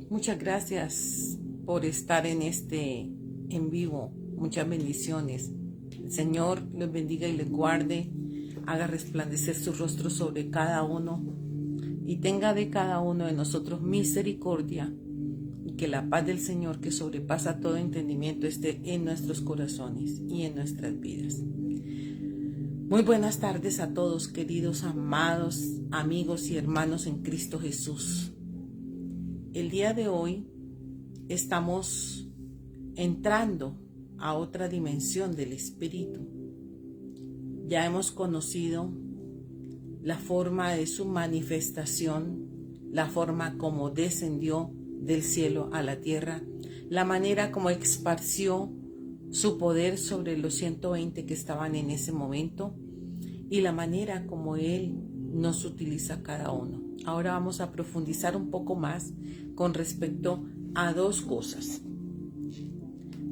Muchas gracias por estar en este en vivo. Muchas bendiciones. El Señor los bendiga y les guarde. Haga resplandecer su rostro sobre cada uno y tenga de cada uno de nosotros misericordia, y que la paz del Señor, que sobrepasa todo entendimiento, esté en nuestros corazones y en nuestras vidas. Muy buenas tardes a todos, queridos, amados, amigos y hermanos en Cristo Jesús. El día de hoy estamos entrando a otra dimensión del Espíritu. Ya hemos conocido la forma de su manifestación, la forma como descendió del cielo a la tierra, la manera como esparció su poder sobre los 120 que estaban en ese momento y la manera como Él nos utiliza a cada uno. Ahora vamos a profundizar un poco más con respecto a dos cosas: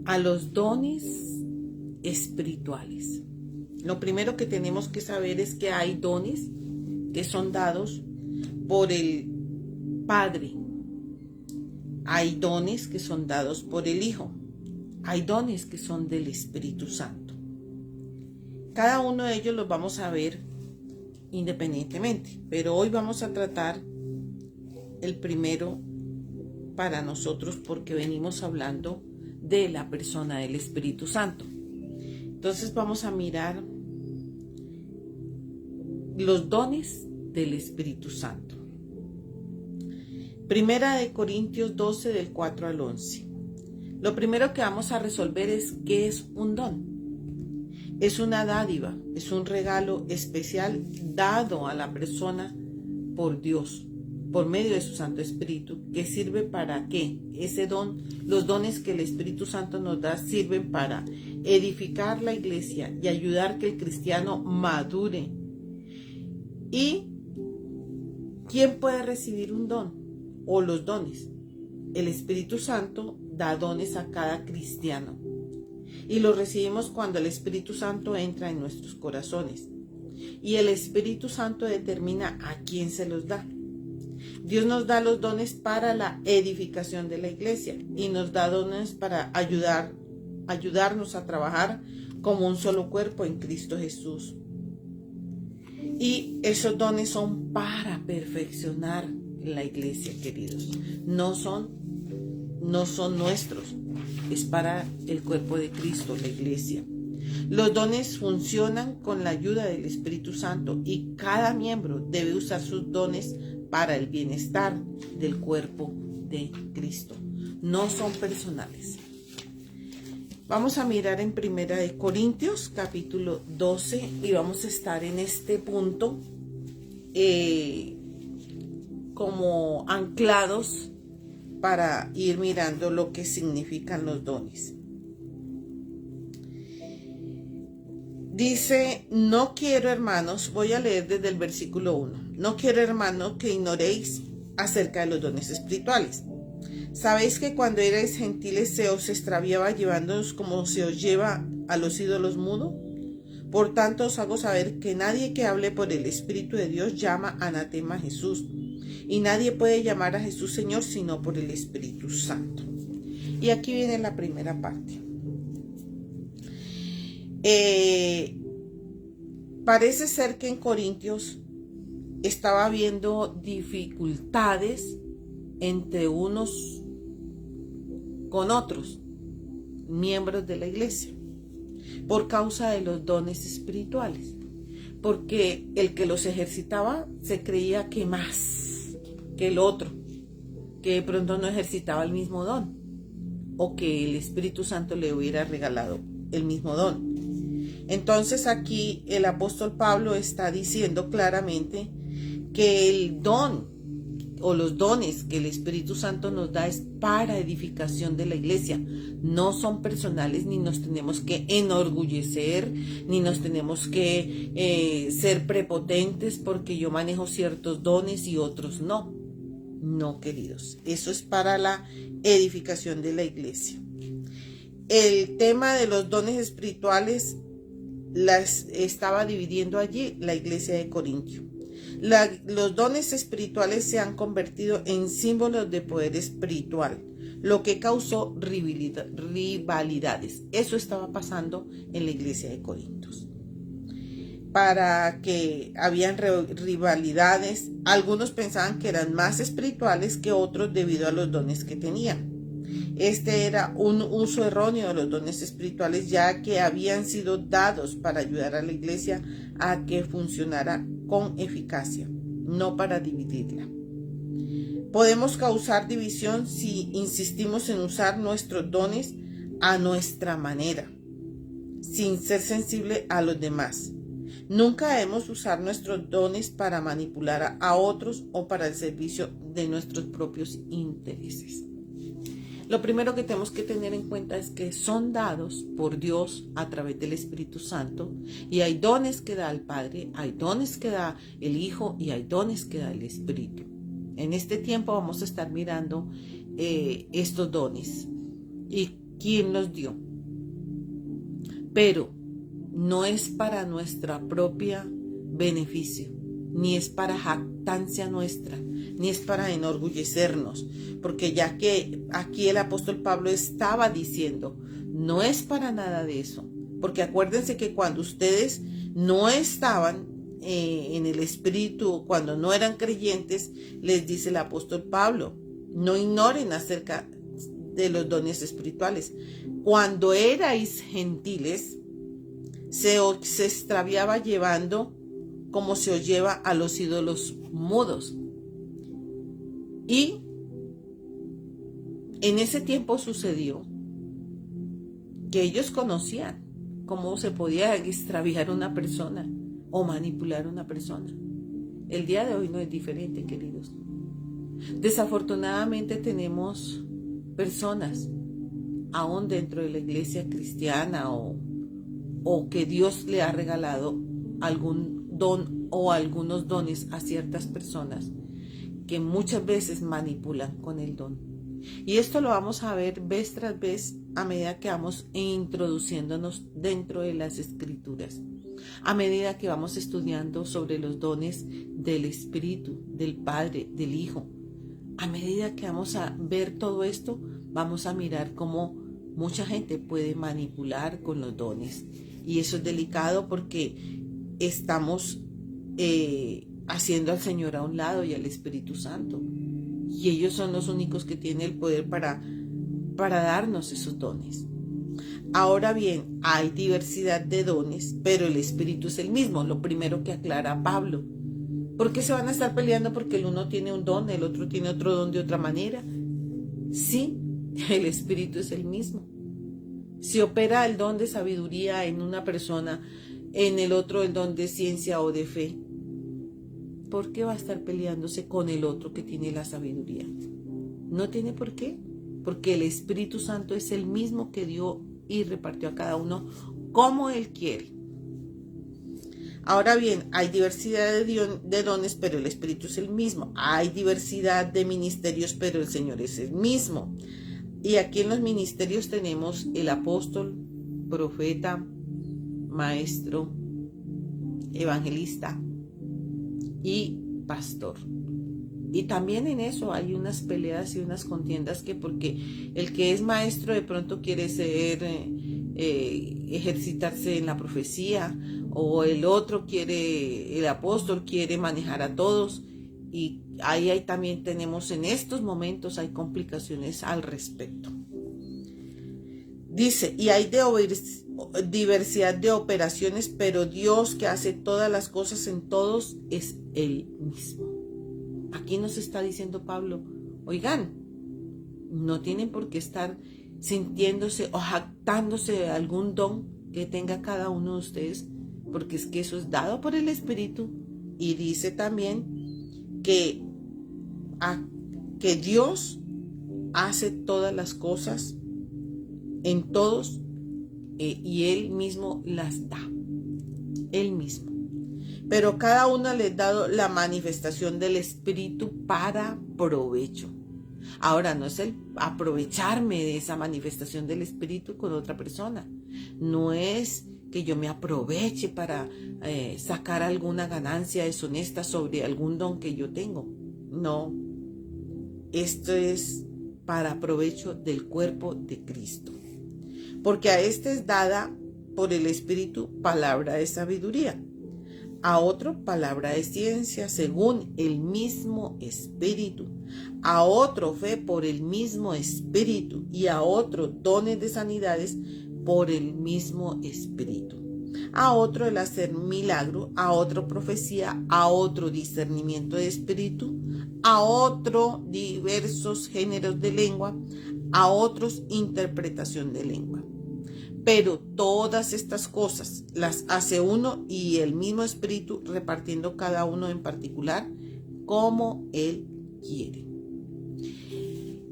a los dones espirituales. Lo primero que tenemos que saber es que hay dones que son dados por el Padre. Hay dones que son dados por el Hijo. Hay dones que son del Espíritu Santo. Cada uno de ellos los vamos a ver independientemente, pero hoy vamos a tratar el primero para nosotros porque venimos hablando de la persona del Espíritu Santo. Entonces vamos a mirar los dones del Espíritu Santo. Primera de Corintios 12 del 4 al 11. Lo primero que vamos a resolver es qué es un don. Es una dádiva, es un regalo especial dado a la persona por Dios, por medio de su Santo Espíritu, que sirve para qué. Ese don, los dones que el Espíritu Santo nos da sirven para edificar la iglesia y ayudar que el cristiano madure. ¿Y quién puede recibir un don o los dones? El Espíritu Santo da dones a cada cristiano y los recibimos cuando el Espíritu Santo entra en nuestros corazones, y el Espíritu Santo determina a quién se los da. Dios nos da los dones para la edificación de la iglesia y nos da dones para ayudarnos a trabajar como un solo cuerpo en Cristo Jesús. Y esos dones son para perfeccionar la iglesia, queridos. No son nuestros, es para el cuerpo de Cristo, la iglesia. Los dones funcionan con la ayuda del Espíritu Santo y cada miembro debe usar sus dones para el bienestar del cuerpo de Cristo. No son personales. Vamos a mirar en Primera de Corintios, capítulo 12, y vamos a estar en este punto como anclados para ir mirando lo que significan los dones. Dice: no quiero, hermanos, voy a leer desde el versículo 1. No quiero, hermanos, que ignoréis acerca de los dones espirituales. ¿Sabéis que cuando erais gentiles se os extraviaba llevándoos como se os lleva a los ídolos mudos? Por tanto os hago saber que nadie que hable por el Espíritu de Dios llama anatema a Jesús, y nadie puede llamar a Jesús Señor sino por el Espíritu Santo. Y aquí viene la primera parte. Parece ser que en Corintios estaba habiendo dificultades entre unos con otros miembros de la iglesia por causa de los dones espirituales, porque el que los ejercitaba se creía que más que el otro, que de pronto no ejercitaba el mismo don, o que el Espíritu Santo le hubiera regalado el mismo don. Entonces aquí el apóstol Pablo está diciendo claramente que el don o los dones que el Espíritu Santo nos da es para edificación de la iglesia. No son personales, ni nos tenemos que enorgullecer, ni nos tenemos que ser prepotentes porque yo manejo ciertos dones y otros no. No, queridos, eso es para la edificación de la iglesia. El tema de los dones espirituales las estaba dividiendo allí la iglesia de Corintio. Los dones espirituales se han convertido en símbolos de poder espiritual, lo que causó rivalidades. Eso estaba pasando en la iglesia de Corintios. Para que habían rivalidades, algunos pensaban que eran más espirituales que otros debido a los dones que tenían. Este era un uso erróneo de los dones espirituales, ya que habían sido dados para ayudar a la iglesia a que funcionara con eficacia, no para dividirla. Podemos causar división si insistimos en usar nuestros dones a nuestra manera, sin ser sensible a los demás. Nunca debemos usar nuestros dones para manipular a otros o para el servicio de nuestros propios intereses. Lo primero que tenemos que tener en cuenta es que son dados por Dios a través del Espíritu Santo, y hay dones que da el Padre, hay dones que da el Hijo y hay dones que da el Espíritu. En este tiempo vamos a estar mirando estos dones y quién los dio. Pero no es para nuestra propia beneficio, ni es para jactancia nuestra, ni es para enorgullecernos, porque ya que aquí el apóstol Pablo estaba diciendo, no es para nada de eso, porque acuérdense que cuando ustedes no estaban en el Espíritu, cuando no eran creyentes, les dice el apóstol Pablo, no ignoren acerca de los dones espirituales. Cuando erais gentiles, se extraviaba llevando como se os lleva a los ídolos mudos. Y en ese tiempo sucedió que ellos conocían cómo se podía extraviar una persona o manipular una persona. El día de hoy no es diferente, queridos. Desafortunadamente tenemos personas, aún dentro de la iglesia cristiana o que Dios le ha regalado algún don o algunos dones a ciertas personas que muchas veces manipulan con el don. Y esto lo vamos a ver vez tras vez a medida que vamos introduciéndonos dentro de las Escrituras, a medida que vamos estudiando sobre los dones del Espíritu, del Padre, del Hijo. A medida que vamos a ver todo esto, vamos a mirar cómo mucha gente puede manipular con los dones. Y eso es delicado porque estamos haciendo al Señor a un lado y al Espíritu Santo. Y ellos son los únicos que tienen el poder para darnos esos dones. Ahora bien, hay diversidad de dones, pero el Espíritu es el mismo. Lo primero que aclara Pablo. ¿Por qué se van a estar peleando porque el uno tiene un don, el otro tiene otro don de otra manera? Sí, el Espíritu es el mismo. Si opera el don de sabiduría en una persona, en el otro el don de ciencia o de fe, ¿por qué va a estar peleándose con el otro que tiene la sabiduría? No tiene por qué, porque el Espíritu Santo es el mismo que dio y repartió a cada uno como Él quiere. Ahora bien, hay diversidad de dones, pero el Espíritu es el mismo. Hay diversidad de ministerios, pero el Señor es el mismo. Y aquí en los ministerios tenemos el apóstol, profeta, maestro, evangelista y pastor. Y también en eso hay unas peleas y unas contiendas que porque el que es maestro de pronto quiere ser ejercitarse en la profecía, o el otro quiere, el apóstol quiere manejar a todos, y ahí también tenemos en estos momentos hay complicaciones al respecto. Dice, y hay diversidad de operaciones, pero Dios que hace todas las cosas en todos es Él mismo. Aquí nos está diciendo Pablo, oigan, no tienen por qué estar sintiéndose o jactándose de algún don que tenga cada uno de ustedes, porque es que eso es dado por el Espíritu. Y dice también que Dios hace todas las cosas en todos y Él mismo las da. Él mismo. Pero cada uno le ha dado la manifestación del Espíritu para provecho. Ahora, no es el aprovecharme de esa manifestación del Espíritu con otra persona. No es que yo me aproveche para sacar alguna ganancia deshonesta sobre algún don que yo tengo. No, esto es para provecho del cuerpo de Cristo. Porque a este es dada por el Espíritu palabra de sabiduría, a otro palabra de ciencia según el mismo Espíritu, a otro fe por el mismo Espíritu y a otro dones de sanidades por el mismo Espíritu, a otro el hacer milagro, a otro profecía, a otro discernimiento de espíritu, a otro diversos géneros de lengua, a otros interpretación de lengua. Pero todas estas cosas las hace uno y el mismo Espíritu, repartiendo cada uno en particular como Él quiere.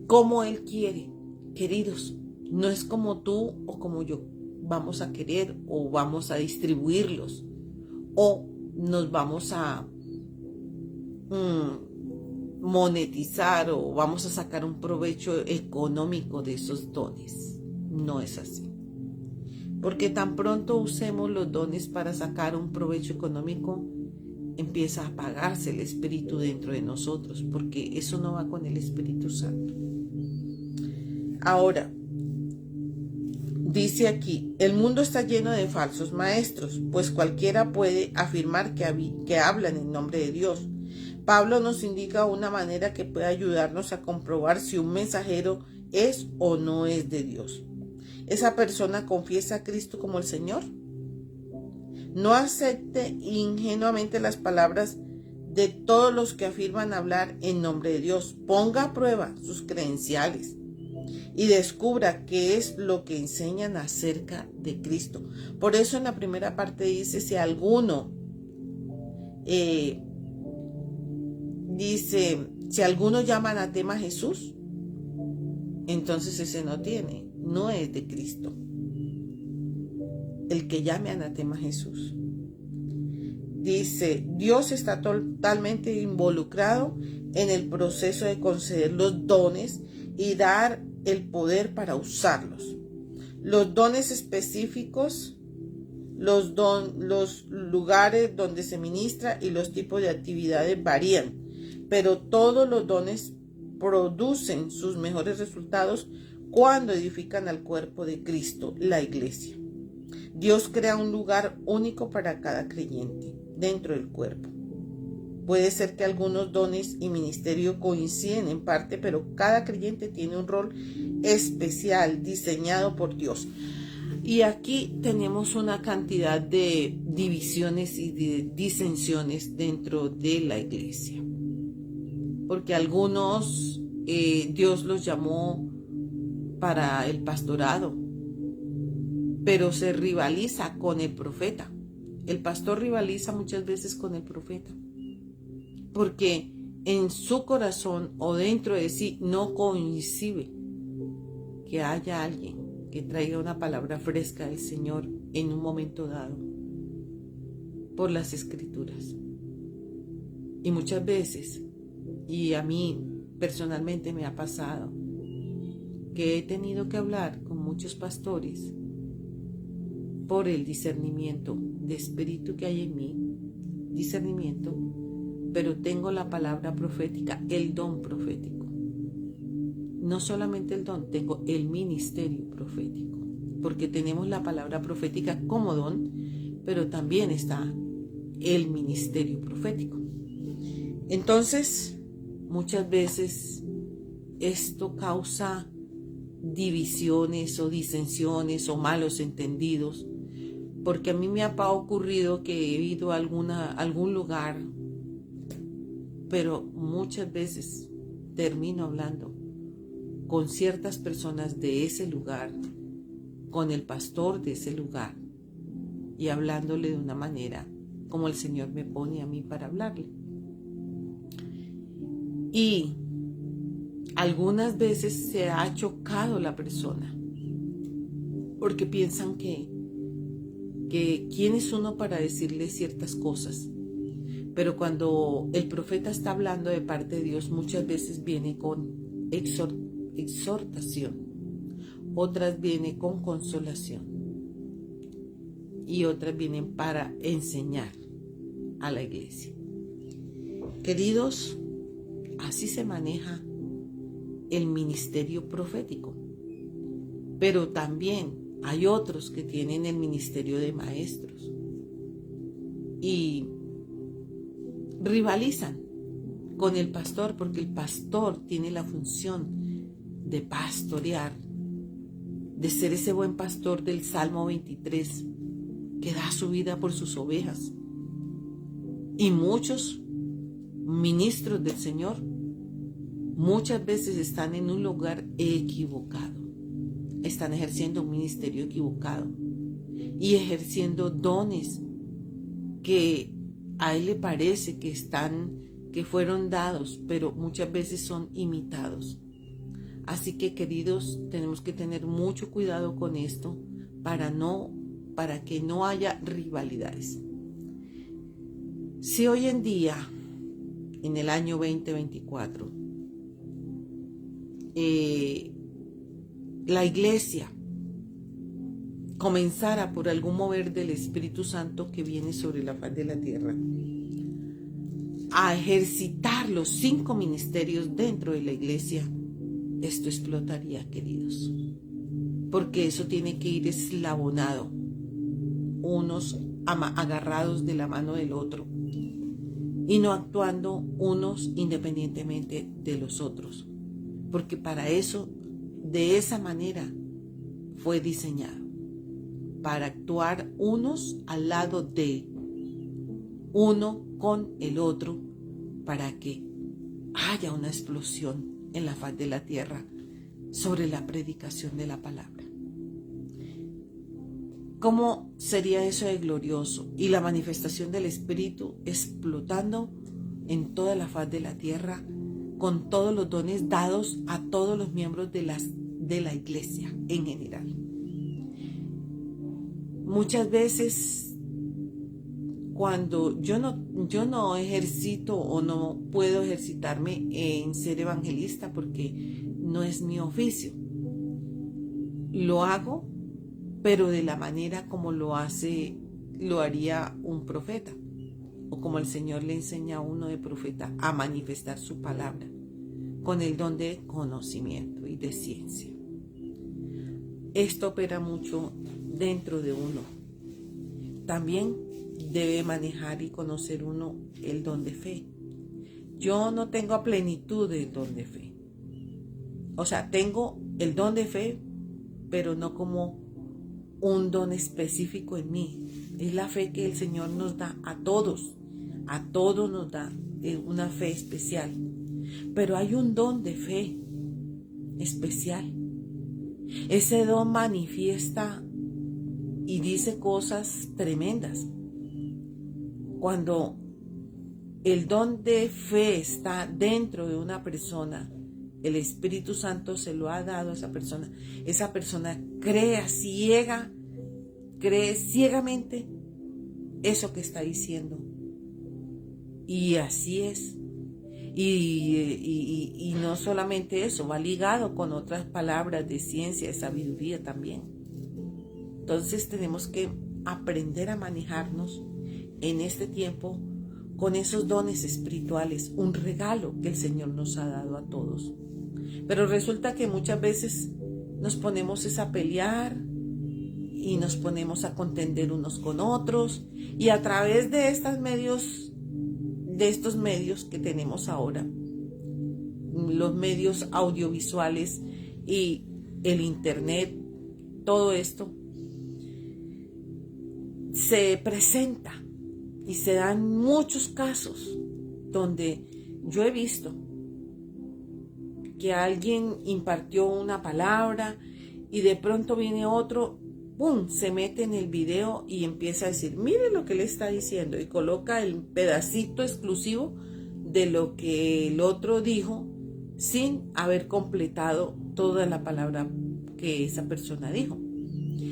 Como Él quiere, queridos, no es como tú o como yo vamos a querer o vamos a distribuirlos o nos vamos a monetizar o vamos a sacar un provecho económico de esos dones. No es así. Porque tan pronto usemos los dones para sacar un provecho económico, empieza a apagarse el Espíritu dentro de nosotros, porque eso no va con el Espíritu Santo. Ahora, dice aquí, el mundo está lleno de falsos maestros, pues cualquiera puede afirmar que hablan en nombre de Dios. Pablo nos indica una manera que puede ayudarnos a comprobar si un mensajero es o no es de Dios. ¿Esa persona confiesa a Cristo como el Señor? No acepte ingenuamente las palabras de todos los que afirman hablar en nombre de Dios. Ponga a prueba sus credenciales y descubra qué es lo que enseñan acerca de Cristo. Por eso en la primera parte dice, si alguno llama anatema a Jesús, entonces ese no es de Cristo. El que llame anatema a Jesús. Dice, Dios está totalmente involucrado en el proceso de conceder los dones y dar el poder para usarlos. Los dones específicos, los lugares donde se ministra y los tipos de actividades varían, pero todos los dones producen sus mejores resultados cuando edifican al cuerpo de Cristo, la iglesia. Dios crea un lugar único para cada creyente dentro del cuerpo. Puede ser que algunos dones y ministerio coinciden en parte, pero cada creyente tiene un rol especial diseñado por Dios. Y aquí tenemos una cantidad de divisiones y de disensiones dentro de la iglesia. Porque algunos Dios los llamó para el pastorado, pero se rivaliza con el profeta. El pastor rivaliza muchas veces con el profeta, porque en su corazón o dentro de sí no coincide que haya alguien que traiga una palabra fresca del Señor en un momento dado por las Escrituras. Y muchas veces, y a mí personalmente me ha pasado, que he tenido que hablar con muchos pastores por el discernimiento de espíritu que hay en mí, discernimiento, pero tengo la palabra profética, el don profético. No solamente el don, tengo el ministerio profético, porque tenemos la palabra profética como don, pero también está el ministerio profético. Entonces, muchas veces esto causa divisiones o disensiones o malos entendidos, porque a mí me ha ocurrido que he ido a algún lugar, pero muchas veces termino hablando con ciertas personas de ese lugar, con el pastor de ese lugar, y hablándole de una manera como el Señor me pone a mí para hablarle. Y algunas veces se ha chocado la persona, porque piensan que quién es uno para decirle ciertas cosas. Pero cuando el profeta está hablando de parte de Dios, muchas veces viene con exhortación, otras viene con consolación. y otras vienen para enseñar a la iglesia. Queridos, así se maneja el ministerio profético. Pero también hay otros que tienen el ministerio de maestros y rivalizan con el pastor, porque el pastor tiene la función de pastorear, de ser ese buen pastor del Salmo 23 que da su vida por sus ovejas. Y muchos ministros del Señor muchas veces están en un lugar equivocado, están ejerciendo un ministerio equivocado y ejerciendo dones que a él le parece que fueron dados, pero muchas veces son imitados. Así que, queridos, tenemos que tener mucho cuidado con esto para que no haya rivalidades. Si hoy en día, en el año 2024, la iglesia comenzara por algún mover del Espíritu Santo que viene sobre la faz de la tierra a ejercitar los 5 ministerios dentro de la iglesia, esto explotaría, queridos, porque eso tiene que ir eslabonado, unos agarrados de la mano del otro y no actuando unos independientemente de los otros, porque para eso, de esa manera fue diseñado, para actuar unos al lado de uno con el otro, para que haya una explosión en la faz de la tierra sobre la predicación de la palabra. ¿Cómo sería eso de glorioso? Y la manifestación del Espíritu explotando en toda la faz de la tierra, con todos los dones dados a todos los miembros de la iglesia en general. Muchas veces, cuando yo no ejercito o no puedo ejercitarme en ser evangelista porque no es mi oficio, lo hago, pero de la manera como lo haría un profeta, o como el Señor le enseña a uno de profeta a manifestar su palabra, con el don de conocimiento y de ciencia. Esto opera mucho dentro de uno. También debe manejar y conocer uno el don de fe. Yo no tengo a plenitud del don de fe. O sea, tengo el don de fe, pero no como un don específico en mí. Es la fe que el Señor nos da a todos nos da una fe especial. Pero hay un don de fe especial. Ese don manifiesta y dice cosas tremendas. Cuando el don de fe está dentro de una persona, el Espíritu Santo se lo ha dado a esa persona cree ciegamente eso que está diciendo. Y así es. Y no solamente eso, va ligado con otras palabras de ciencia, de sabiduría también. Entonces tenemos que aprender a manejarnos en este tiempo con esos dones espirituales, un regalo que el Señor nos ha dado a todos. Pero resulta que muchas veces nos ponemos a pelear y nos ponemos a contender unos con otros, y a través de estos medios que tenemos ahora, los medios audiovisuales y el internet, todo esto se presenta y se dan muchos casos donde yo he visto que alguien impartió una palabra y de pronto viene otro, ¡pum!, se mete en el video y empieza a decir, mire lo que le está diciendo, y coloca el pedacito exclusivo de lo que el otro dijo sin haber completado toda la palabra que esa persona dijo.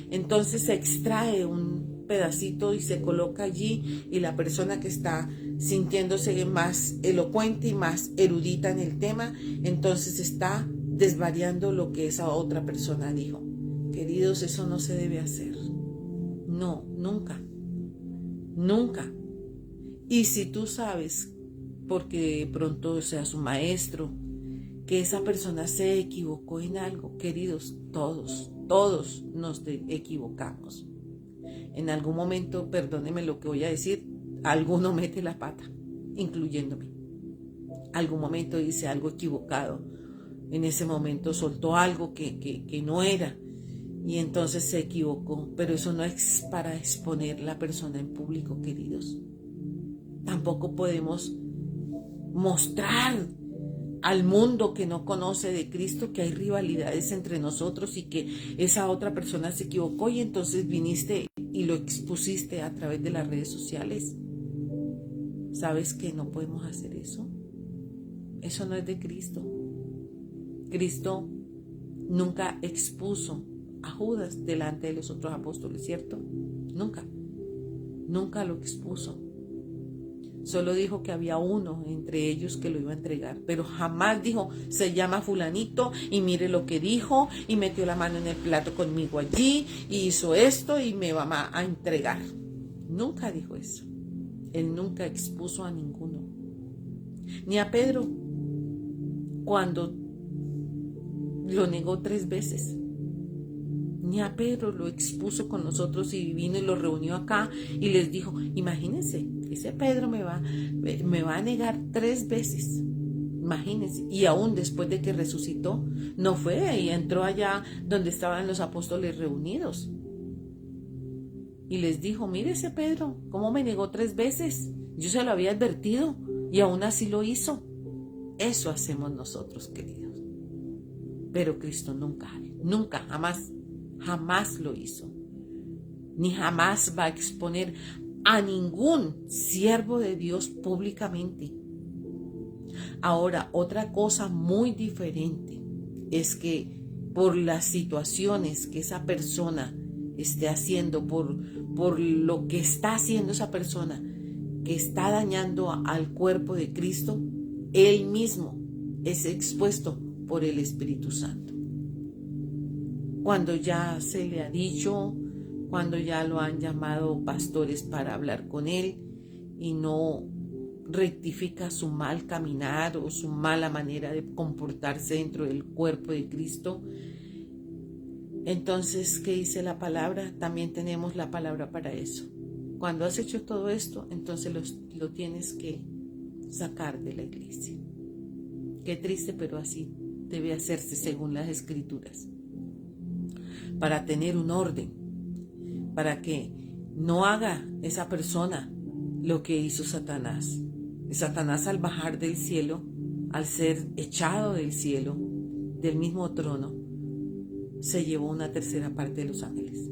Entonces se extrae un pedacito y se coloca allí, y la persona que está sintiéndose más elocuente y más erudita en el tema, entonces está desvariando lo que esa otra persona dijo. Queridos, eso no se debe hacer. No, nunca, nunca. Y si tú sabes, porque de pronto sea su maestro, que esa persona se equivocó en algo, queridos, todos nos equivocamos. En algún momento, perdóneme lo que voy a decir, alguno mete la pata, incluyéndome. Algún momento dice algo equivocado. En ese momento soltó algo que no era y entonces se equivocó. Pero eso no es para exponer la persona en público, queridos. Tampoco podemos mostrar al mundo que no conoce de Cristo que hay rivalidades entre nosotros y que esa otra persona se equivocó y entonces viniste y lo expusiste a través de las redes sociales. ¿Sabes que no podemos hacer eso? Eso no es de Cristo. Cristo nunca expuso a Judas delante de los otros apóstoles, ¿cierto? Nunca lo expuso. Solo dijo que había uno entre ellos que lo iba a entregar, pero jamás dijo, se llama fulanito y mire lo que dijo y metió la mano en el plato conmigo allí y hizo esto y me va a entregar. Nunca dijo eso. Él nunca expuso a ninguno. Ni a Pedro, cuando lo negó 3 veces. Ni a Pedro lo expuso con nosotros y vino y lo reunió acá y les dijo, imagínense, ese Pedro me va a negar 3 veces. Imagínense. Y aún después de que resucitó, no fue y entró allá donde estaban los apóstoles reunidos. Y les dijo, mire ese Pedro, ¿cómo me negó 3 veces? Yo se lo había advertido y aún así lo hizo. Eso hacemos nosotros, queridos. Pero Cristo nunca, jamás lo hizo. Ni jamás va a exponer a ningún siervo de Dios públicamente. Ahora, otra cosa muy diferente es que por las situaciones que esa persona esté haciendo, por lo que está haciendo esa persona, que está dañando al cuerpo de Cristo, él mismo es expuesto por el Espíritu Santo. Cuando ya se le ha dicho, cuando ya lo han llamado pastores para hablar con él y no rectifica su mal caminar o su mala manera de comportarse dentro del cuerpo de Cristo, entonces, ¿qué dice la palabra? También tenemos la palabra para eso. Cuando has hecho todo esto, entonces lo tienes que sacar de la iglesia. Qué triste, pero así debe hacerse según las Escrituras. Para tener un orden, para que no haga esa persona lo que hizo Satanás. Y Satanás, al bajar del cielo, al ser echado del cielo, del mismo trono, se llevó una 1/3 parte de los ángeles.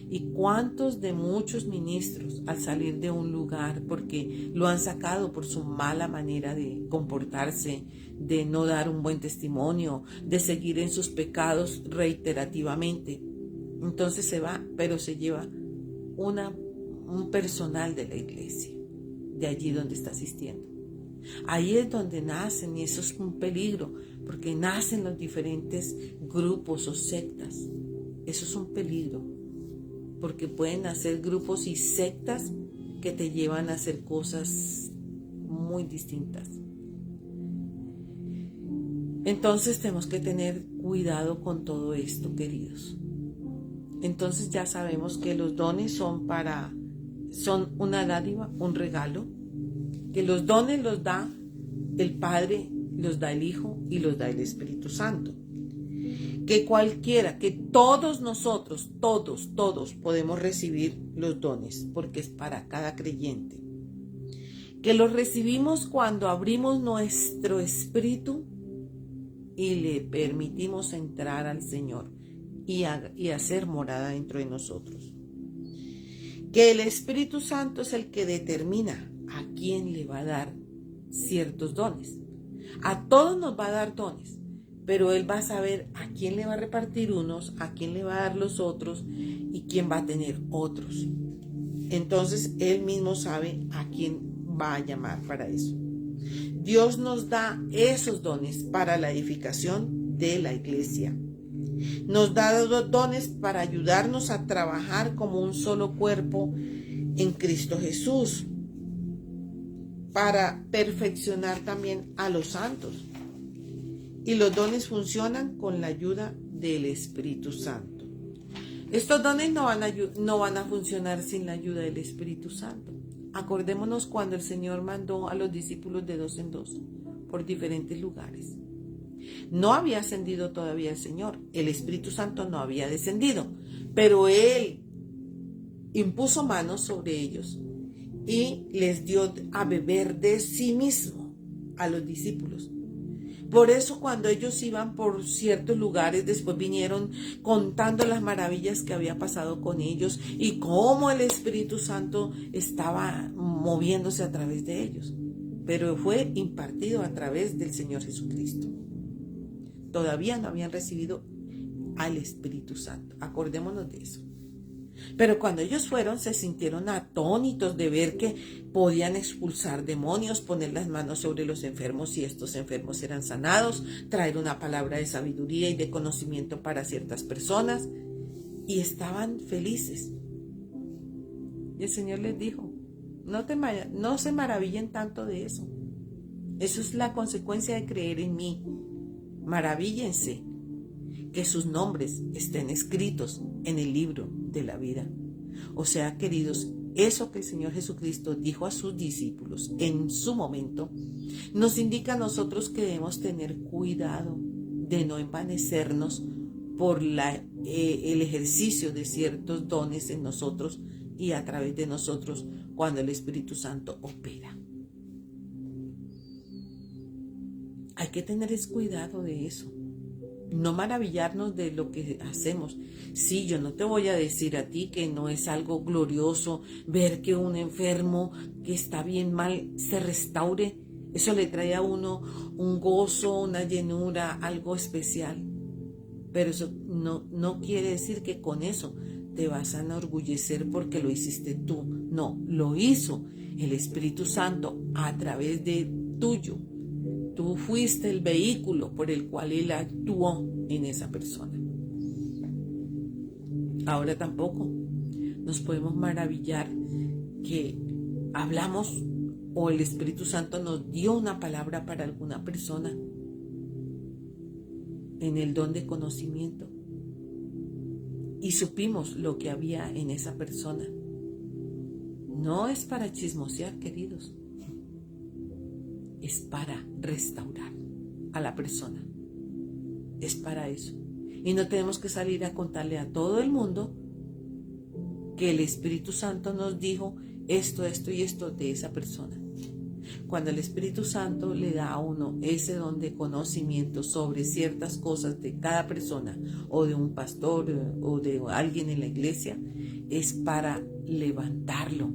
¿Y cuántos de muchos ministros al salir de un lugar porque lo han sacado por su mala manera de comportarse, de no dar un buen testimonio, de seguir en sus pecados reiterativamente? Entonces se va, pero se lleva un personal de la iglesia, de allí donde está asistiendo. Ahí es donde nacen, y eso es un peligro, porque nacen los diferentes grupos o sectas. Eso es un peligro, porque pueden nacer grupos y sectas que te llevan a hacer cosas muy distintas. Entonces tenemos que tener cuidado con todo esto, queridos. Entonces ya sabemos que los dones son una dádiva, un regalo, que los dones los da el Padre, los da el Hijo y los da el Espíritu Santo. Que cualquiera, que todos nosotros, todos podemos recibir los dones, porque es para cada creyente. Que los recibimos cuando abrimos nuestro espíritu y le permitimos entrar al Señor y hacer morada dentro de nosotros. Que el Espíritu Santo es el que determina a quién le va a dar ciertos dones. A todos nos va a dar dones, pero Él va a saber a quién le va a repartir unos, a quién le va a dar los otros y quién va a tener otros. Entonces Él mismo sabe a quién va a llamar para eso. Dios nos da esos dones para la edificación de la iglesia. Nos da dos dones para ayudarnos a trabajar como un solo cuerpo en Cristo Jesús, para perfeccionar también a los santos. Y los dones funcionan con la ayuda del Espíritu Santo. Estos dones no van a funcionar sin la ayuda del Espíritu Santo. Acordémonos cuando el Señor mandó a los discípulos de 2 en 2 por diferentes lugares. No había ascendido todavía el Señor, el Espíritu Santo no había descendido, pero Él impuso manos sobre ellos y les dio a beber de sí mismo a los discípulos. Por eso cuando ellos iban por ciertos lugares, después vinieron contando las maravillas que había pasado con ellos y cómo el Espíritu Santo estaba moviéndose a través de ellos. Pero fue impartido a través del Señor Jesucristo. Todavía no habían recibido al Espíritu Santo. Acordémonos de eso. Pero cuando ellos fueron, se sintieron atónitos de ver que podían expulsar demonios, poner las manos sobre los enfermos y estos enfermos eran sanados, traer una palabra de sabiduría y de conocimiento para ciertas personas, y estaban felices. Y el Señor les dijo, no se maravillen tanto de eso. Eso es la consecuencia de creer en mí. Maravíllense que sus nombres estén escritos en el libro de la vida. O sea, queridos, eso que el Señor Jesucristo dijo a sus discípulos en su momento, nos indica a nosotros que debemos tener cuidado de no envanecernos por el ejercicio de ciertos dones en nosotros y a través de nosotros cuando el Espíritu Santo opera. Hay que tener cuidado de eso. No maravillarnos de lo que hacemos. Sí, yo no te voy a decir a ti que no es algo glorioso ver que un enfermo que está bien mal se restaure. Eso le trae a uno un gozo, una llenura, algo especial. Pero eso no quiere decir que con eso te vas a enorgullecer porque lo hiciste tú. No, lo hizo el Espíritu Santo a través de tuyo. Tú fuiste el vehículo por el cual Él actuó en esa persona. Ahora tampoco nos podemos maravillar que hablamos o el Espíritu Santo nos dio una palabra para alguna persona en el don de conocimiento y supimos lo que había en esa persona. No es para chismosear, queridos. Es para restaurar a la persona. Es para eso. Y no tenemos que salir a contarle a todo el mundo que el Espíritu Santo nos dijo esto y esto de esa persona. Cuando el Espíritu Santo le da a uno ese don de conocimiento sobre ciertas cosas de cada persona o de un pastor o de alguien en la iglesia, es para levantarlo.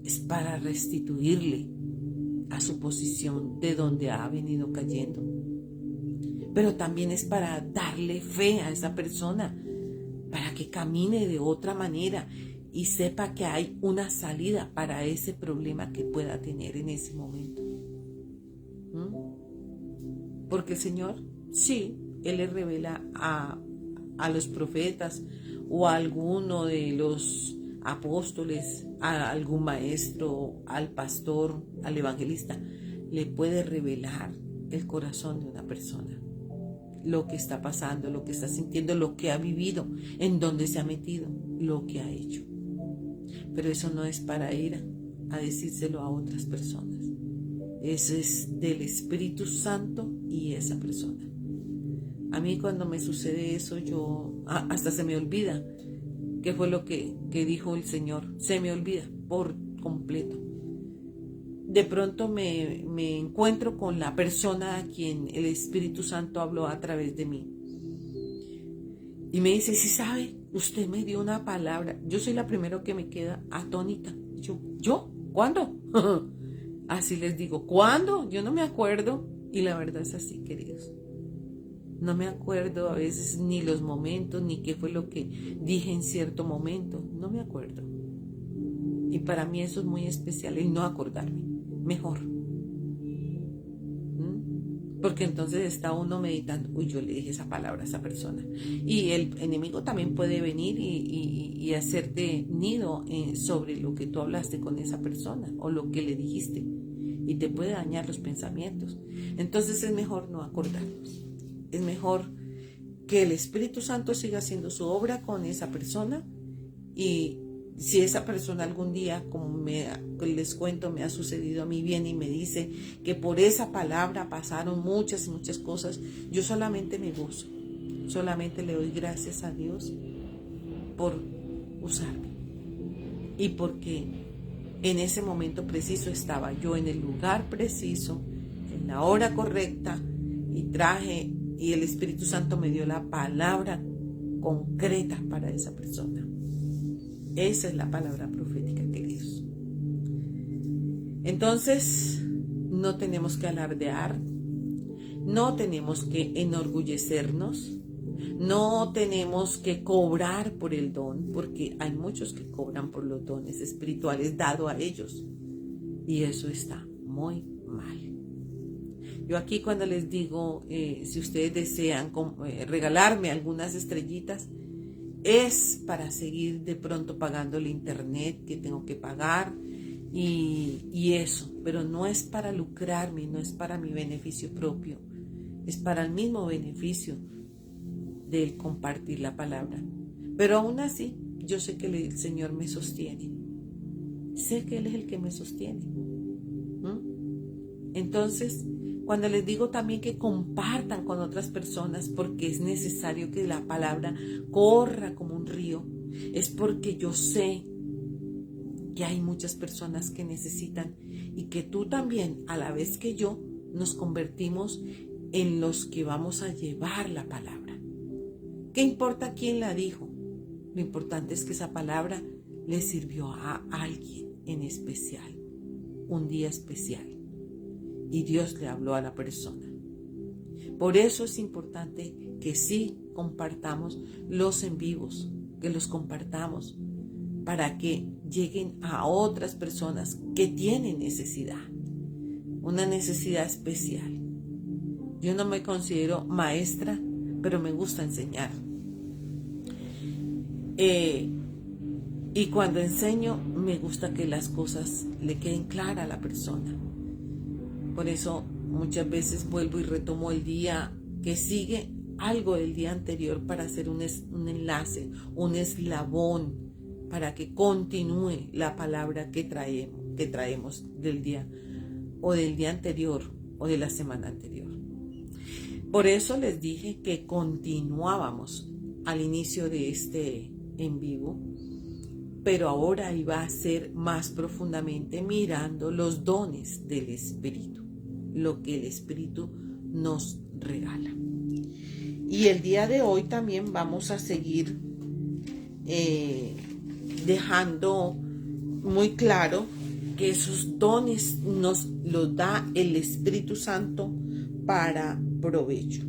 Es para restituirle a su posición de donde ha venido cayendo. Pero también es para darle fe a esa persona, para que camine de otra manera y sepa que hay una salida para ese problema que pueda tener en ese momento. Porque el Señor, sí, Él le revela a los profetas o a alguno de los apóstoles, a algún maestro, al pastor, al evangelista, le puede revelar el corazón de una persona, lo que está pasando, lo que está sintiendo, lo que ha vivido, en dónde se ha metido, lo que ha hecho. Pero eso no es para ir a decírselo a otras personas. Eso es del Espíritu Santo y esa persona. A mí cuando me sucede eso, hasta se me olvida qué fue lo que dijo el Señor. Se me olvida por completo. De pronto me encuentro con la persona a quien el Espíritu Santo habló a través de mí. Y me dice, sí sabe, usted me dio una palabra. Yo soy la primera que me queda atónita. ¿Yo? ¿Cuándo? Así les digo, ¿cuándo? Yo no me acuerdo. Y la verdad es así, queridos. No me acuerdo a veces ni los momentos, ni qué fue lo que dije en cierto momento. No me acuerdo. Y para mí eso es muy especial, el no acordarme. Mejor. Porque entonces está uno meditando, uy, yo le dije esa palabra a esa persona. Y el enemigo también puede venir y hacerte nido sobre lo que tú hablaste con esa persona o lo que le dijiste. Y te puede dañar los pensamientos. Entonces es mejor no acordarnos. Es mejor que el Espíritu Santo siga haciendo su obra con esa persona. Y si esa persona algún día, como les cuento, me ha sucedido a mí, viene y me dice que por esa palabra pasaron muchas cosas, yo solamente me gozo, solamente le doy gracias a Dios por usarme y porque en ese momento preciso estaba yo en el lugar preciso, en la hora correcta, y el Espíritu Santo me dio la palabra concreta para esa persona. Esa es la palabra profética, queridos. Entonces, no tenemos que alardear, no tenemos que enorgullecernos, no tenemos que cobrar por el don, porque hay muchos que cobran por los dones espirituales dados a ellos. Y eso está muy mal. Yo aquí cuando les digo, si ustedes desean regalarme algunas estrellitas, es para seguir de pronto pagando el internet que tengo que pagar y eso, pero no es para lucrarme, no es para mi beneficio propio, es para el mismo beneficio del compartir la palabra. Pero aún así, yo sé que el Señor me sostiene, sé que Él es el que me sostiene. Entonces, cuando les digo también que compartan con otras personas, porque es necesario que la palabra corra como un río, es porque yo sé que hay muchas personas que necesitan y que tú también, a la vez que yo, nos convertimos en los que vamos a llevar la palabra. ¿Qué importa quién la dijo? Lo importante es que esa palabra le sirvió a alguien en especial, un día especial. Y Dios le habló a la persona. Por eso es importante que sí compartamos los en vivos, que los compartamos para que lleguen a otras personas que tienen necesidad, una necesidad especial. Yo no me considero maestra, pero me gusta enseñar. Y cuando enseño, me gusta que las cosas le queden claras a la persona. Por eso muchas veces vuelvo y retomo el día que sigue algo del día anterior para hacer un enlace, un eslabón, para que continúe la palabra que traemos del día anterior o de la semana anterior. Por eso les dije que continuábamos al inicio de este en vivo, pero ahora iba a ser más profundamente mirando los dones del Espíritu, lo que el Espíritu nos regala. Y el día de hoy también vamos a seguir dejando muy claro que esos dones nos los da el Espíritu Santo para provecho.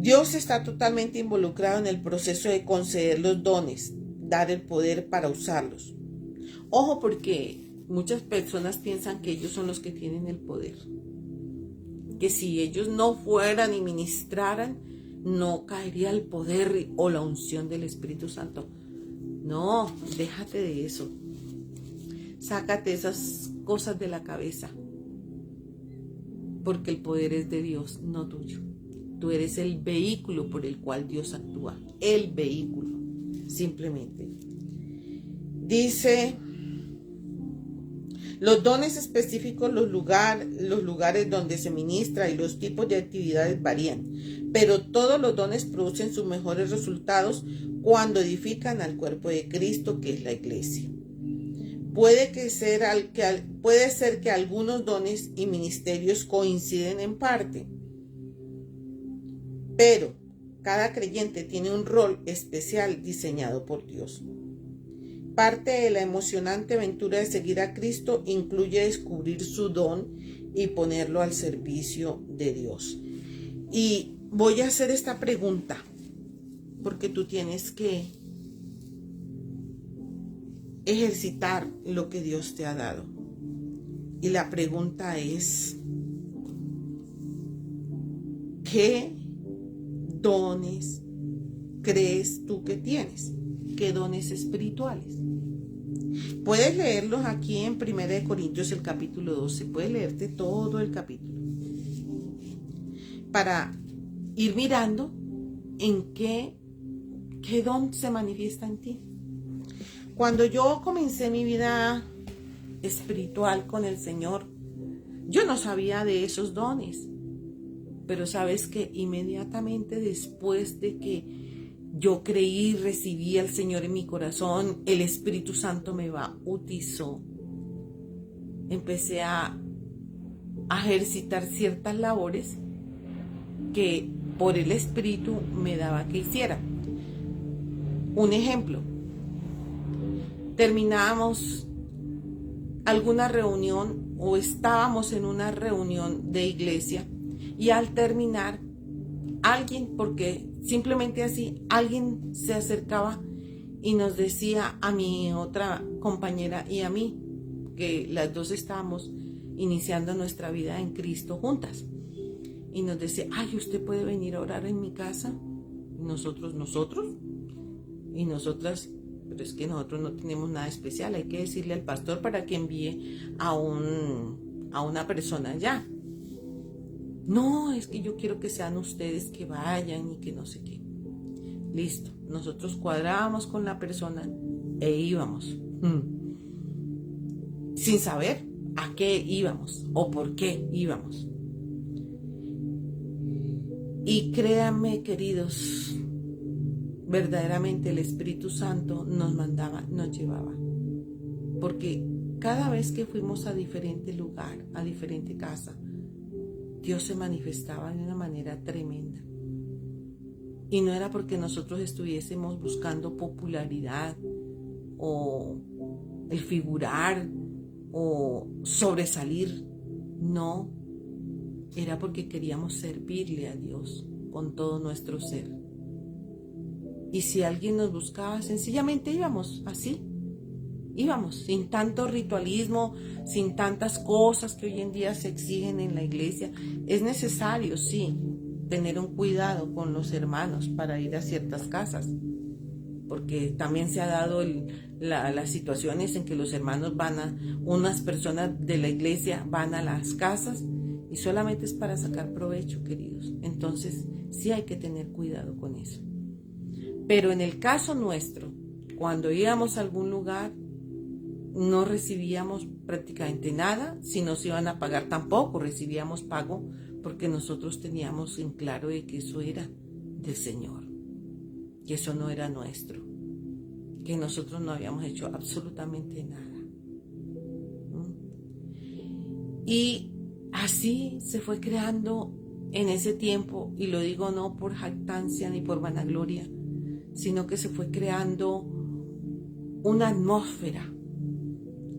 Dios está totalmente involucrado en el proceso de conceder los dones, dar el poder para usarlos. Ojo, porque muchas personas piensan que ellos son los que tienen el poder. Que si ellos no fueran y ministraran, no caería el poder o la unción del Espíritu Santo. No, déjate de eso. Sácate esas cosas de la cabeza. Porque el poder es de Dios, no tuyo. Tú eres el vehículo por el cual Dios actúa. El vehículo, simplemente. Dice, los dones específicos, los lugares donde se ministra y los tipos de actividades varían, pero todos los dones producen sus mejores resultados cuando edifican al cuerpo de Cristo, que es la iglesia. Puede ser que algunos dones y ministerios coinciden en parte, pero cada creyente tiene un rol especial diseñado por Dios. Parte de la emocionante aventura de seguir a Cristo incluye descubrir su don y ponerlo al servicio de Dios. Y voy a hacer esta pregunta, porque tú tienes que ejercitar lo que Dios te ha dado. Y la pregunta es, ¿qué dones crees tú que tienes? ¿Qué dones espirituales? Puedes leerlos aquí en 1 Corintios el capítulo 12. Puedes leerte todo el capítulo para ir mirando en qué don se manifiesta en ti. Cuando yo comencé mi vida espiritual con el Señor, yo no sabía de esos dones. Pero sabes que inmediatamente después de que yo creí y recibí al Señor en mi corazón, el Espíritu Santo me bautizó. Empecé a ejercitar ciertas labores que por el Espíritu me daba que hiciera. Un ejemplo, terminábamos alguna reunión o estábamos en una reunión de iglesia y al terminar alguien, porque simplemente así, alguien se acercaba y nos decía a mi otra compañera y a mí, que las dos estábamos iniciando nuestra vida en Cristo juntas, y nos decía, ay, ¿usted puede venir a orar en mi casa? Y nosotros, y nosotras, pero es que nosotros no tenemos nada especial, hay que decirle al pastor para que envíe a una persona allá. No, es que yo quiero que sean ustedes que vayan y que no sé qué. Listo, nosotros cuadrábamos con la persona e íbamos. Sin saber a qué íbamos o por qué íbamos. Y créanme, queridos, verdaderamente el Espíritu Santo nos mandaba, nos llevaba. Porque cada vez que fuimos a diferente lugar, a diferente casa, Dios se manifestaba de una manera tremenda. Y no era porque nosotros estuviésemos buscando popularidad o el figurar o sobresalir. No, era porque queríamos servirle a Dios con todo nuestro ser. Y si alguien nos buscaba, sencillamente íbamos así. Íbamos, sin tanto ritualismo, sin tantas cosas que hoy en día se exigen en la iglesia. Es necesario, sí, tener un cuidado con los hermanos para ir a ciertas casas, porque también se ha dado las situaciones en que los hermanos unas personas de la iglesia van a las casas y solamente es para sacar provecho, queridos. Entonces, sí hay que tener cuidado con eso. Pero en el caso nuestro, cuando íbamos a algún lugar, no recibíamos prácticamente nada. Si nos iban a pagar, tampoco recibíamos pago, porque nosotros teníamos en claro de que eso era del Señor, que eso no era nuestro, que nosotros no habíamos hecho absolutamente nada. Y así se fue creando en ese tiempo, y lo digo no por jactancia ni por vanagloria, sino que se fue creando una atmósfera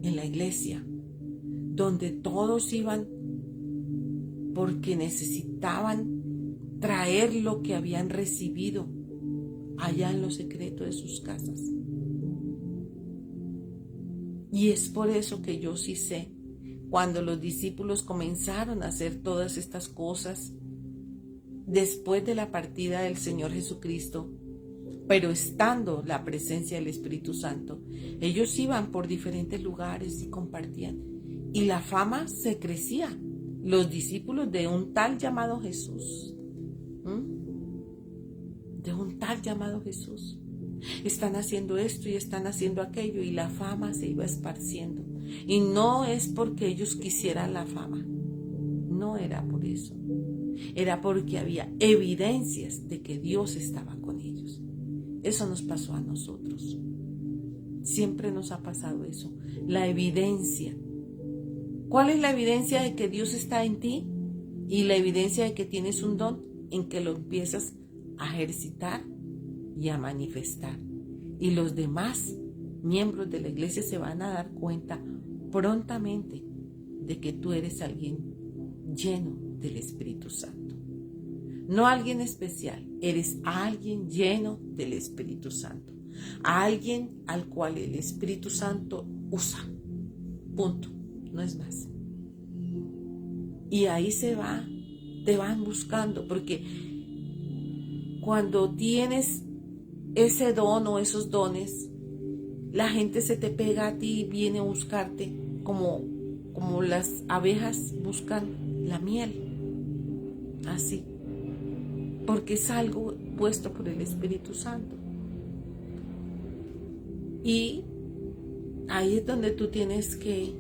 en la iglesia, donde todos iban porque necesitaban traer lo que habían recibido allá en lo secreto de sus casas. Y es por eso que yo sí sé, cuando los discípulos comenzaron a hacer todas estas cosas, después de la partida del Señor Jesucristo, pero estando la presencia del Espíritu Santo, ellos iban por diferentes lugares y compartían. Y la fama se crecía. Los discípulos de un tal llamado Jesús, de un tal llamado Jesús, están haciendo esto y están haciendo aquello, y la fama se iba esparciendo. Y no es porque ellos quisieran la fama, no era por eso. Era porque había evidencias de que Dios estaba con ellos. Eso nos pasó a nosotros. Siempre nos ha pasado eso. La evidencia. ¿Cuál es la evidencia de que Dios está en ti? Y la evidencia de que tienes un don, en que lo empiezas a ejercitar y a manifestar. Y los demás miembros de la iglesia se van a dar cuenta prontamente de que tú eres alguien lleno del Espíritu Santo. No alguien especial, eres alguien lleno del Espíritu Santo. Alguien al cual el Espíritu Santo usa. Punto. No es más. Y ahí se va te van buscando, porque cuando tienes ese don o esos dones, la gente se te pega a ti y viene a buscarte como las abejas buscan la miel, así, porque es algo puesto por el Espíritu Santo. Y ahí es donde tú tienes que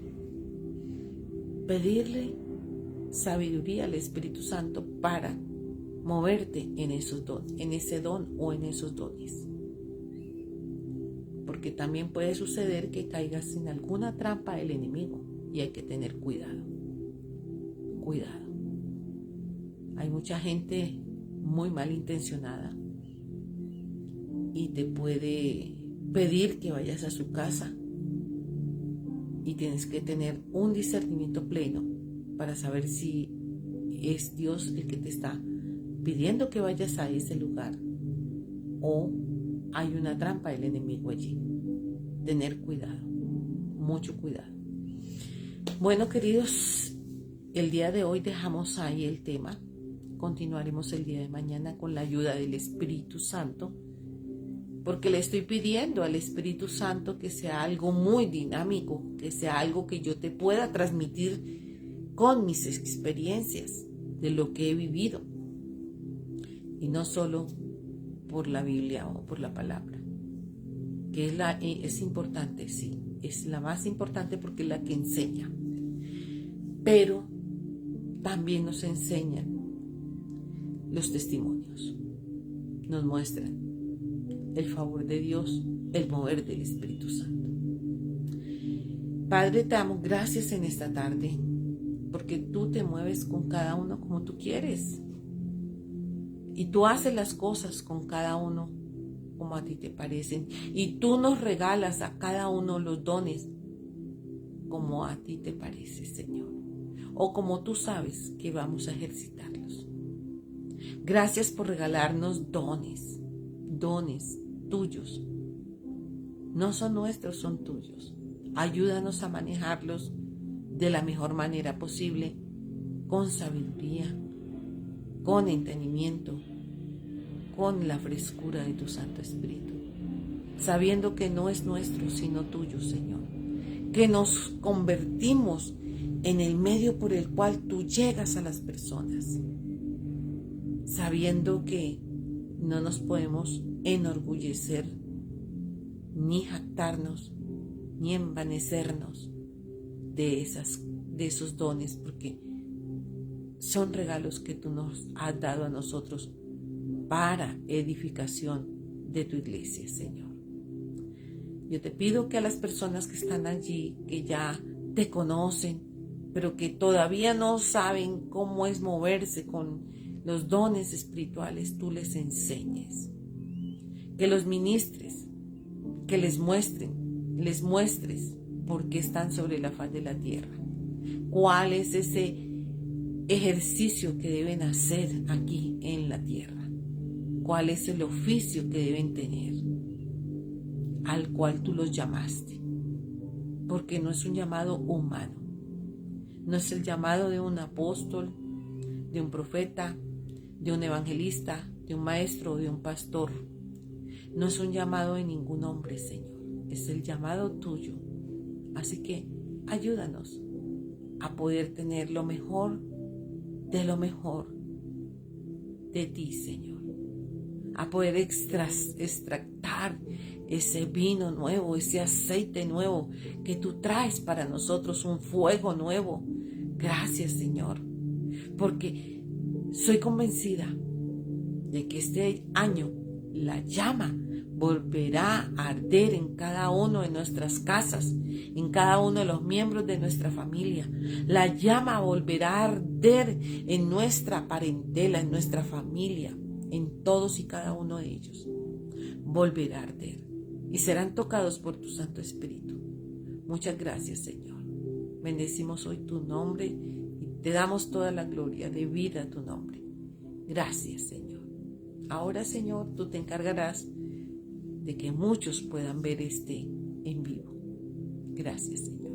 pedirle sabiduría al Espíritu Santo para moverte en esos dones, en ese don o en esos dones. Porque también puede suceder que caigas en alguna trampa del enemigo y hay que tener cuidado. Cuidado. Hay mucha gente muy malintencionada y te puede pedir que vayas a su casa y tienes que tener un discernimiento pleno para saber si es Dios el que te está pidiendo que vayas a ese lugar o hay una trampa del enemigo allí. Tener cuidado, mucho cuidado. Bueno, queridos, el día de hoy dejamos ahí el tema. Continuaremos el día de mañana con la ayuda del Espíritu Santo, porque le estoy pidiendo al Espíritu Santo que sea algo muy dinámico, que sea algo que yo te pueda transmitir con mis experiencias de lo que he vivido y no solo por la Biblia o por la palabra, que es importante, sí, es la más importante porque es la que enseña, pero también nos enseñan los testimonios, nos muestran el favor de Dios, el mover del Espíritu Santo. Padre, te damos gracias en esta tarde, porque tú te mueves con cada uno como tú quieres. Y tú haces las cosas con cada uno como a ti te parecen. Y tú nos regalas a cada uno los dones como a ti te parece, Señor. O como tú sabes que vamos a ejercitarlos. Gracias por regalarnos dones tuyos. No son nuestros, son tuyos. Ayúdanos a manejarlos de la mejor manera posible, con sabiduría, con entendimiento, con la frescura de tu Santo Espíritu, sabiendo que no es nuestro, sino tuyo, Señor, que nos convertimos en el medio por el cual tú llegas a las personas, sabiendo que no nos podemos enorgullecer, ni jactarnos, ni envanecernos de esos dones, porque son regalos que tú nos has dado a nosotros para edificación de tu iglesia, Señor. Yo te pido que a las personas que están allí, que ya te conocen, pero que todavía no saben cómo es moverse con los dones espirituales, tú les enseñes, que los ministres, que les muestres por qué están sobre la faz de la tierra, cuál es ese ejercicio que deben hacer aquí en la tierra, cuál es el oficio que deben tener, al cual tú los llamaste, porque no es un llamado humano, no es el llamado de un apóstol, de un profeta, de un evangelista, de un maestro o de un pastor, no es un llamado de ningún hombre, Señor, es el llamado tuyo. Así que ayúdanos a poder tener lo mejor de ti, Señor. A poder extractar ese vino nuevo, ese aceite nuevo que tú traes para nosotros, un fuego nuevo. Gracias, Señor, porque soy convencida de que este año la llama volverá a arder en cada uno de nuestras casas, en cada uno de los miembros de nuestra familia. La llama volverá a arder en nuestra parentela, en nuestra familia, en todos y cada uno de ellos. Volverá a arder y serán tocados por tu Santo Espíritu. Muchas gracias, Señor. Bendecimos hoy tu nombre y te damos toda la gloria de vida a tu nombre. Gracias, Señor. Ahora, Señor, tú te encargarás de que muchos puedan ver este en vivo. Gracias, Señor.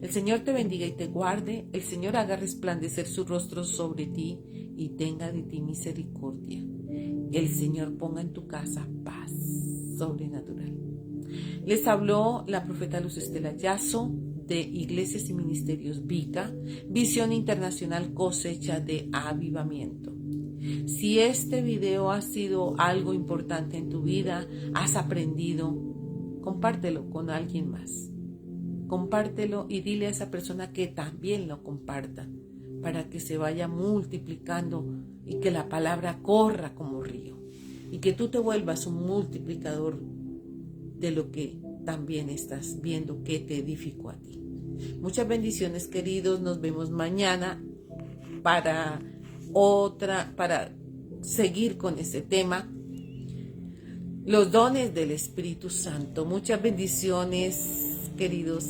El Señor te bendiga y te guarde. El Señor haga resplandecer su rostro sobre ti y tenga de ti misericordia. El Señor ponga en tu casa paz sobrenatural. Les habló la profeta Luz Estela Yasso de Iglesias y Ministerios Vica, Visión Internacional Cosecha de Avivamiento. Si este video ha sido algo importante en tu vida, has aprendido, compártelo con alguien más. Compártelo y dile a esa persona que también lo comparta para que se vaya multiplicando y que la palabra corra como río y que tú te vuelvas un multiplicador de lo que también estás viendo que te edificó a ti. Muchas bendiciones, queridos. Nos vemos mañana para seguir con este tema, los dones del Espíritu Santo. Muchas bendiciones, queridos.